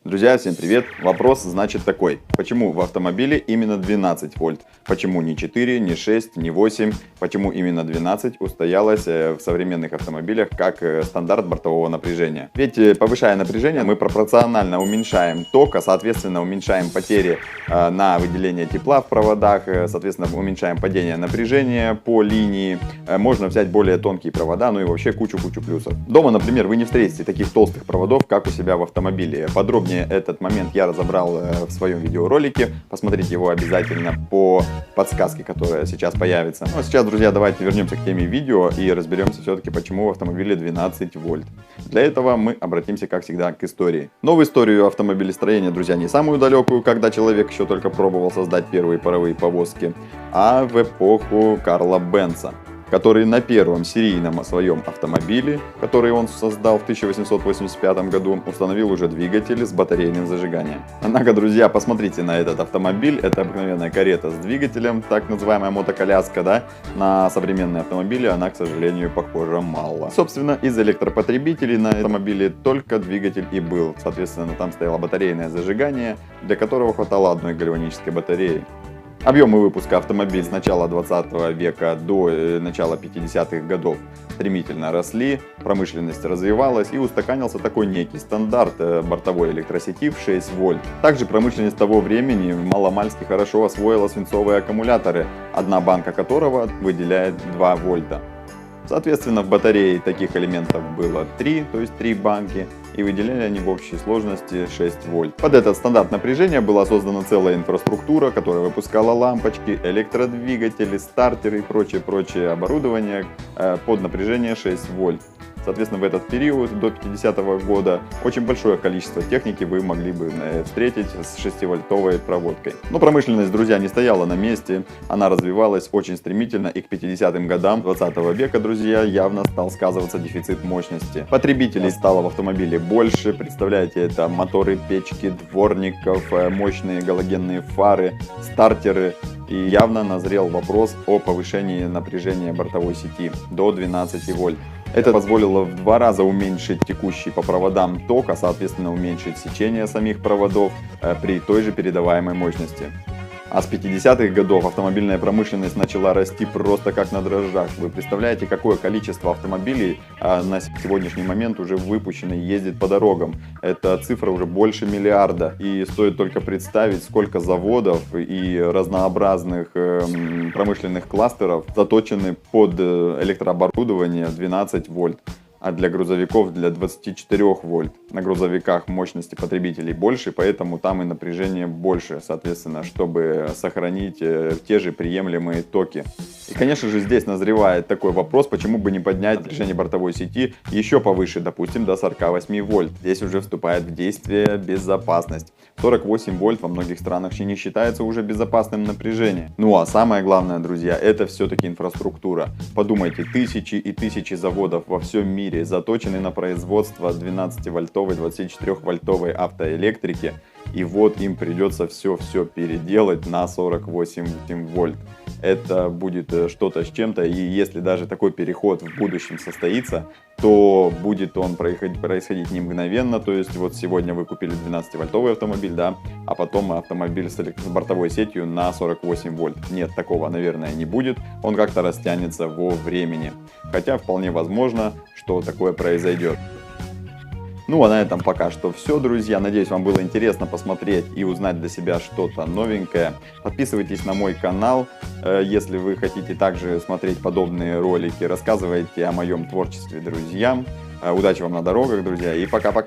Друзья, всем привет! Вопрос значит такой. Почему в автомобиле именно 12 вольт? Почему не 4, не 6, не 8? Почему именно 12 устоялось в современных автомобилях как стандарт бортового напряжения? Ведь повышая напряжение, мы пропорционально уменьшаем ток, а соответственно уменьшаем потери на выделение тепла в проводах, соответственно уменьшаем падение напряжения по линии. Можно взять более тонкие провода, ну и вообще кучу плюсов. Дома, например, вы не встретите таких толстых проводов, как у себя в автомобиле. Подробнее этот момент я разобрал в своем видеоролике. Посмотрите его обязательно по подсказке, которая сейчас появится. Ну а сейчас, друзья, давайте вернемся к теме видео и разберемся все-таки, почему в автомобиле 12 вольт. Для этого мы обратимся, как всегда, к истории. Но в историю автомобилестроения, друзья, не самую далекую, когда человек еще только пробовал создать первые паровые повозки, а в эпоху Карла Бенца, который на первом серийном своем автомобиле, который он создал в 1885 году, установил уже двигатель с батарейным зажиганием. Однако, друзья, посмотрите на этот автомобиль. Это обыкновенная карета с двигателем, так называемая мотоколяска, да? На современные автомобили она, к сожалению, похожа мало. Собственно, из электропотребителей на автомобиле только двигатель и был. Соответственно, там стояло батарейное зажигание, для которого хватало одной гальванической батареи. Объемы выпуска автомобилей с начала 20 века до начала 50-х годов стремительно росли, промышленность развивалась и устаканился такой некий стандарт бортовой электросети в 6 вольт. Также промышленность того времени маломальски хорошо освоила свинцовые аккумуляторы, одна банка которого выделяет 2 вольта. Соответственно, в батарее таких элементов было 3, то есть 3 банки, и выделяли они в общей сложности 6 вольт. Под этот стандарт напряжения была создана целая инфраструктура, которая выпускала лампочки, электродвигатели, стартеры и прочее оборудование под напряжение 6 вольт. Соответственно, в этот период, до 50-го года, очень большое количество техники вы могли бы встретить с 6-вольтовой проводкой. Но промышленность, друзья, не стояла на месте, она развивалась очень стремительно, и к 50-м годам 20 века, друзья, явно стал сказываться дефицит мощности. Потребителей стало в автомобиле больше, представляете, это моторы, печки, дворников, мощные галогенные фары, стартеры. И явно назрел вопрос о повышении напряжения бортовой сети до 12 вольт. Это позволило в 2 раза уменьшить текущий по проводам ток, а соответственно уменьшить сечение самих проводов при той же передаваемой мощности. А с 50-х годов автомобильная промышленность начала расти просто как на дрожжах. Вы представляете, какое количество автомобилей на сегодняшний момент уже выпущено и ездит по дорогам. Эта цифра уже больше миллиарда. И стоит только представить, сколько заводов и разнообразных промышленных кластеров заточены под электрооборудование 12 вольт. А для грузовиков для 24 вольт. На грузовиках мощности потребителей больше, поэтому там и напряжение больше, соответственно, чтобы сохранить те же приемлемые токи. И, конечно же, здесь назревает такой вопрос, почему бы не поднять напряжение бортовой сети еще повыше, допустим, до 48 вольт. Здесь уже вступает в действие безопасность. 48 вольт во многих странах не считается уже безопасным напряжением. Ну а самое главное, друзья, это все-таки инфраструктура. Подумайте, тысячи и тысячи заводов во всем мире заточены на производство 12-вольтовой, 24-вольтовой автоэлектрики. И вот им придется все переделать на 48 вольт. Это будет что-то с чем-то, и если даже такой переход в будущем состоится, то будет он происходить не мгновенно. То есть вот сегодня вы купили 12-вольтовый автомобиль, да, а потом автомобиль с бортовой сетью на 48 вольт. Нет, такого, наверное, не будет. Он как-то растянется во времени. Хотя вполне возможно, что такое произойдет. Ну а на этом пока что все, друзья. Надеюсь, вам было интересно посмотреть и узнать для себя что-то новенькое. Подписывайтесь на мой канал, если вы хотите также смотреть подобные ролики. Рассказывайте о моем творчестве друзьям. Удачи вам на дорогах, друзья, и пока-пока.